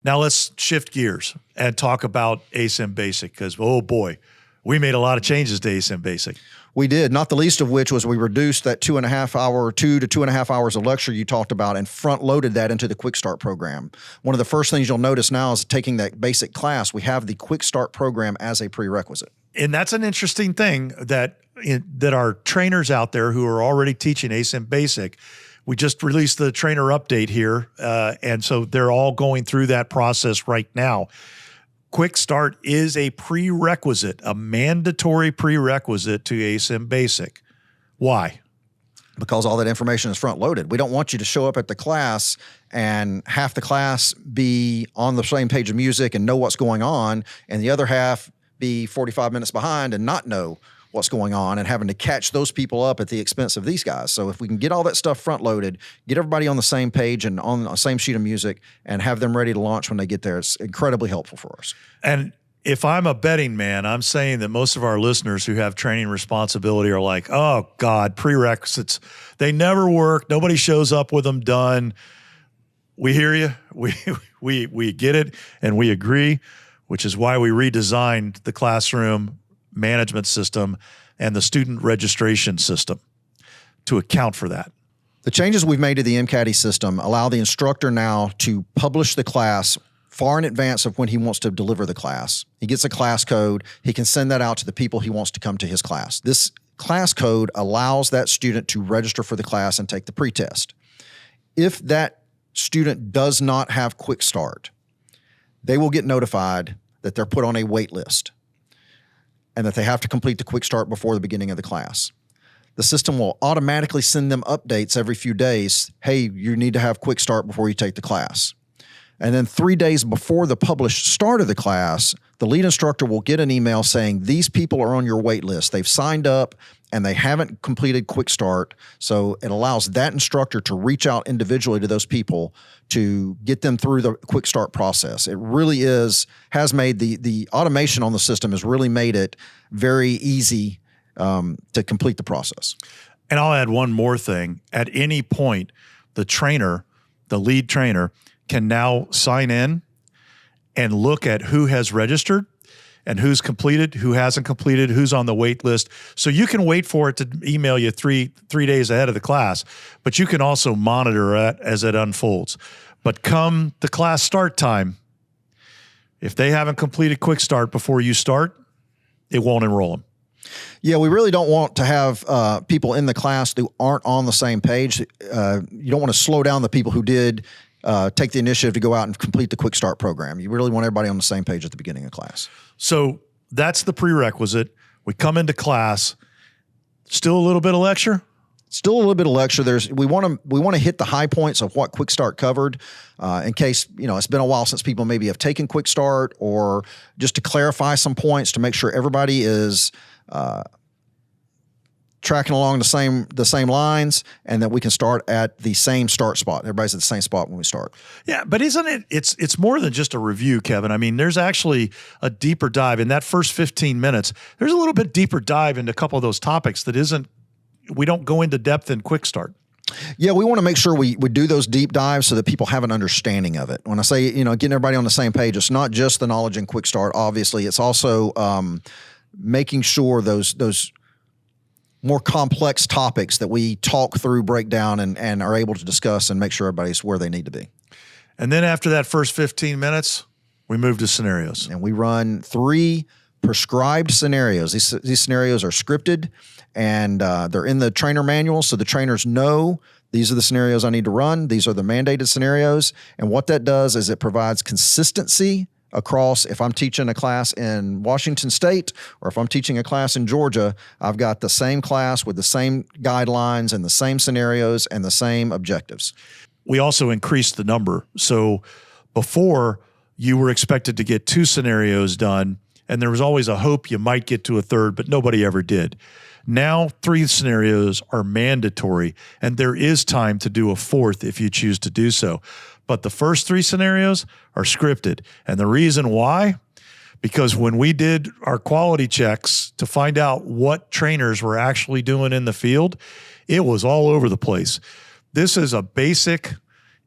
Now let's shift gears and talk about ASIM Basic, because, oh boy, we made a lot of changes to ASIM Basic. We did, not the least of which was we reduced that 2 to 2.5 hours of lecture you talked about and front-loaded that into the QuickStart program. One of the first things you'll notice now is taking that basic class, we have the QuickStart program as a prerequisite. And that's an interesting thing that our trainers out there who are already teaching ASIM Basic, we just released the trainer update here, and so they're all going through that process right now. QuickStart is a prerequisite, a mandatory prerequisite to ASIM Basic. Why? Because all that information is front-loaded. We don't want you to show up at the class and half the class be on the same page of music and know what's going on, and the other half be 45 minutes behind and not know what's going on and having to catch those people up at the expense of these guys. So if we can get all that stuff front-loaded, get everybody on the same page and on the same sheet of music and have them ready to launch when they get there, it's incredibly helpful for us. And if I'm a betting man, I'm saying that most of our listeners who have training responsibility are like, oh God, prerequisites, they never work. Nobody shows up with them done. We hear you. We get it and we agree, which is why we redesigned the classroom management system and the student registration system to account for that. The changes we've made to the MCATI system allow the instructor now to publish the class far in advance of when he wants to deliver the class. He gets a class code. He can send that out to the people he wants to come to his class. This class code allows that student to register for the class and take the pretest. If that student does not have QuickStart, they will get notified that they're put on a wait list and that they have to complete the QuickStart before the beginning of the class. The system will automatically send them updates every few days. Hey, you need to have QuickStart before you take the class. And then 3 days before the published start of the class, the lead instructor will get an email saying, these people are on your wait list. They've signed up and they haven't completed QuickStart. So it allows that instructor to reach out individually to those people to get them through the QuickStart process. It really has made the automation on the system has really made it very easy to complete the process. And I'll add one more thing. At any point, the lead trainer, can now sign in and look at who has registered and who's completed, who hasn't completed, who's on the wait list. So you can wait for it to email you three days ahead of the class, but you can also monitor it as it unfolds. But come the class start time, if they haven't completed QuickStart before you start, it won't enroll them. Yeah, we really don't want to have people in the class who aren't on the same page. You don't want to slow down the people who did take the initiative to go out and complete the QuickStart program. You really want everybody on the same page at the beginning of class. So that's the prerequisite. We come into class, still a little bit of lecture? Still a little bit of lecture. We want to hit the high points of what QuickStart covered in case, it's been a while since people maybe have taken QuickStart, or just to clarify some points to make sure everybody is tracking along the same lines, and that we can start at the same start spot. Everybody's at the same spot when we start. Yeah, but isn't it, it's more than just a review, Kevin. I mean, there's actually a deeper dive in that first 15 minutes. There's a little bit deeper dive into a couple of those topics we don't go into depth in QuickStart. Yeah, we want to make sure we do those deep dives so that people have an understanding of it. When I say, getting everybody on the same page, it's not just the knowledge in QuickStart, obviously. It's also making sure those more complex topics that we talk through, break down, and are able to discuss and make sure everybody's where they need to be. And then after that first 15 minutes, we move to scenarios. And we run 3 prescribed scenarios. These scenarios are scripted, and they're in the trainer manual, so the trainers know these are the scenarios I need to run. These are the mandated scenarios. And what that does is it provides consistency across, if I'm teaching a class in Washington State or if I'm teaching a class in Georgia, I've got the same class with the same guidelines and the same scenarios and the same objectives. We also increased the number. So before, you were expected to get 2 scenarios done, and there was always a hope you might get to a third, but nobody ever did. Now 3 scenarios are mandatory, and there is time to do a 4th if you choose to do so. But the first 3 scenarios are scripted. And the reason why? Because when we did our quality checks to find out what trainers were actually doing in the field, it was all over the place. This is a basic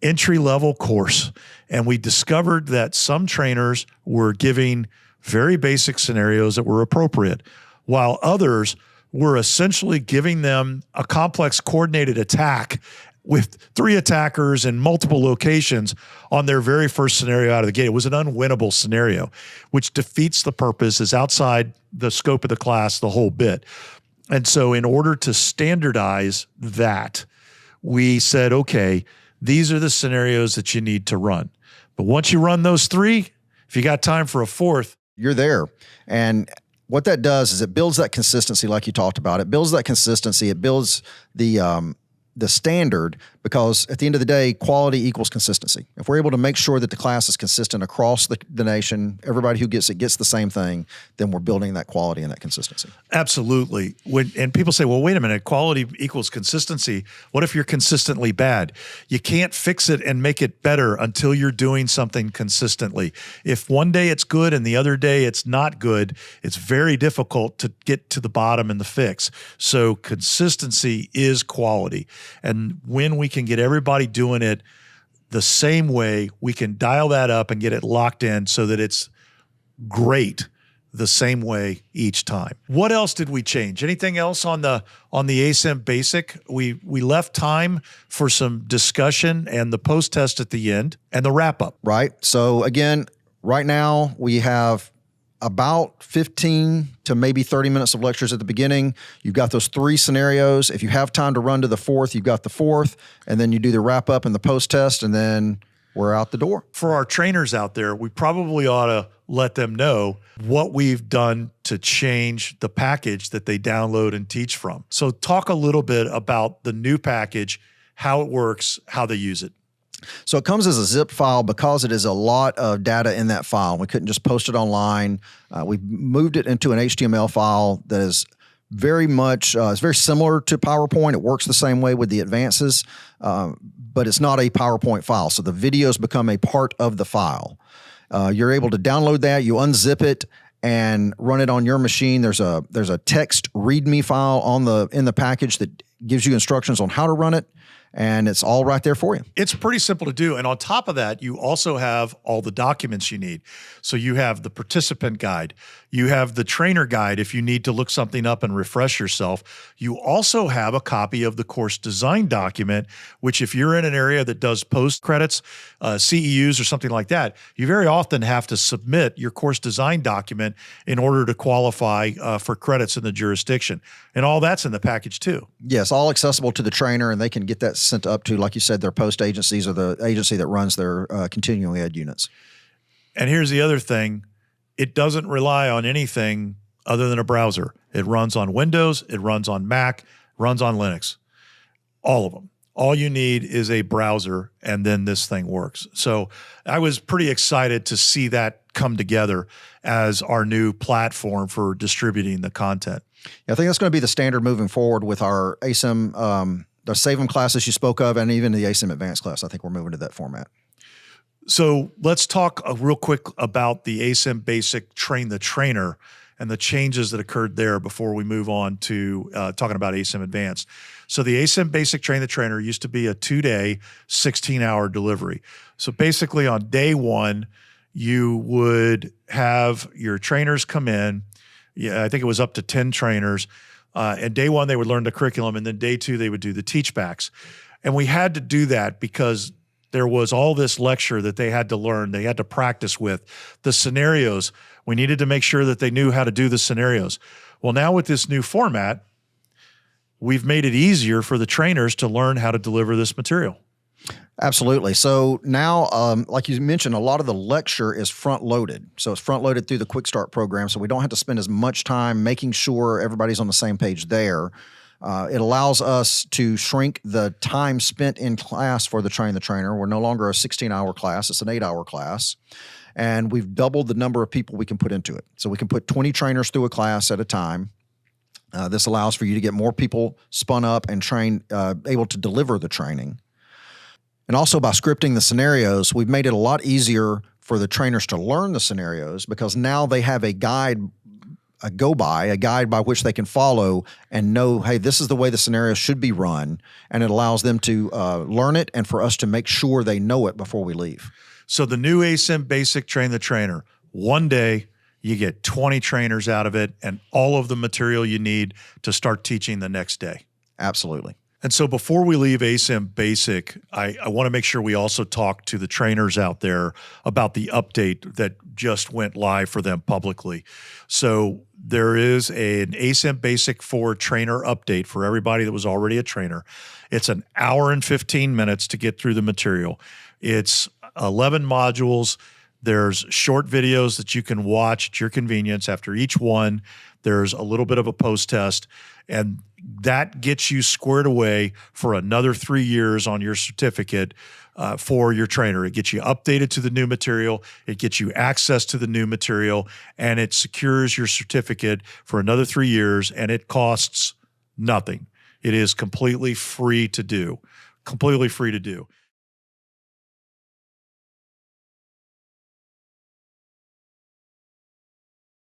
entry-level course. And we discovered that some trainers were giving very basic scenarios that were appropriate, while others were essentially giving them a complex coordinated attack with 3 attackers in multiple locations on their very first scenario out of the gate. It was an unwinnable scenario, which defeats the purpose, is outside the scope of the class, the whole bit. And so in order to standardize that, we said, okay, these are the scenarios that you need to run. But once you run those 3, if you got time for a 4th, you're there. And what that does is it builds that consistency like you talked about. It builds that consistency. It builds the standard, because at the end of the day, quality equals consistency. If we're able to make sure that the class is consistent across the nation, everybody who gets it gets the same thing, then we're building that quality and that consistency. Absolutely. And people say, well, wait a minute, quality equals consistency. What if you're consistently bad? You can't fix it and make it better until you're doing something consistently. If one day it's good and the other day it's not good, it's very difficult to get to the bottom and the fix. So consistency is quality. And when we can get everybody doing it the same way, we can dial that up and get it locked in so that it's great the same way each time. What else did we change? Anything else on the ASIM Basic? We left time for some discussion and the post-test at the end and the wrap-up. Right. So again, right now we have about 15 to maybe 30 minutes of lectures at the beginning. You've got those 3 scenarios. If you have time to run to the 4th, you've got the 4th, and then you do the wrap-up and the post-test, and then we're out the door. For our trainers out there, we probably ought to let them know what we've done to change the package that they download and teach from. So talk a little bit about the new package, how it works, how they use it. So it comes as a zip file because it is a lot of data in that file. We couldn't just post it online. We've moved it into an HTML file that is very much, it's very similar to PowerPoint. It works the same way with the advances, but it's not a PowerPoint file. So the videos become a part of the file. You're able to download that, you unzip it, and run it on your machine. There's a text README file in the package that gives you instructions on how to run it. And it's all right there for you. It's pretty simple to do. And on top of that, you also have all the documents you need. So you have the participant guide. You have the trainer guide if you need to look something up and refresh yourself. You also have a copy of the course design document, which if you're in an area that does post credits, CEUs or something like that, you very often have to submit your course design document in order to qualify for credits in the jurisdiction. And all that's in the package too. Yes, all accessible to the trainer, and they can get that sent up to, like you said, their post agencies or the agency that runs their continuing ed units. And here's the other thing. It doesn't rely on anything other than a browser. It runs on Windows, it runs on Mac, runs on Linux, all of them. All you need is a browser, and then this thing works. So I was pretty excited to see that come together as our new platform for distributing the content. Yeah, I think that's going to be the standard moving forward with our ASIM, the Save 'em classes you spoke of, and even the ASIM Advanced class. I think we're moving to that format. So let's talk real quick about the ASIM Basic Train the Trainer and the changes that occurred there before we move on to talking about ASIM Advanced. So the ASIM Basic Train the Trainer used to be a 2-day, 16-hour delivery. So basically on day 1, you would have your trainers come in. Yeah, I think it was up to 10 trainers. And day 1, they would learn the curriculum, and then day 2, they would do the teach backs. And we had to do that because there was all this lecture that they had to learn. They had to practice with the scenarios. We needed to make sure that they knew how to do the scenarios. Well, now with this new format, we've made it easier for the trainers to learn how to deliver this material. Absolutely. So now, like you mentioned, a lot of the lecture is front-loaded. So it's front-loaded through the QuickStart program, so we don't have to spend as much time making sure everybody's on the same page there. It allows us to shrink the time spent in class for the Train the Trainer. We're no longer a 16-hour class. It's an 8-hour class. And we've doubled the number of people we can put into it. So we can put 20 trainers through a class at a time. This allows for you to get more people spun up and trained, able to deliver the training. And also by scripting the scenarios, we've made it a lot easier for the trainers to learn the scenarios because now they have a guide a go-by, a guide by which they can follow and know, hey, this is the way the scenario should be run. And it allows them to learn it and for us to make sure they know it before we leave. So the new ASIM Basic Train the Trainer, one day you get 20 trainers out of it and all of the material you need to start teaching the next day. Absolutely. And so before we leave ASIM Basic, I want to make sure we also talk to the trainers out there about the update that just went live for them publicly. So there is an ASIM Basic 4 trainer update for everybody that was already a trainer. It's an hour and 15 minutes to get through the material. It's 11 modules. There's short videos that you can watch at your convenience. After each one, there's a little bit of a post-test, and that gets you squared away for another 3 years on your certificate for your trainer. It gets you updated to the new material, it gets you access to the new material, and it secures your certificate for another 3 years, and it costs nothing. It is completely free to do. Completely free to do.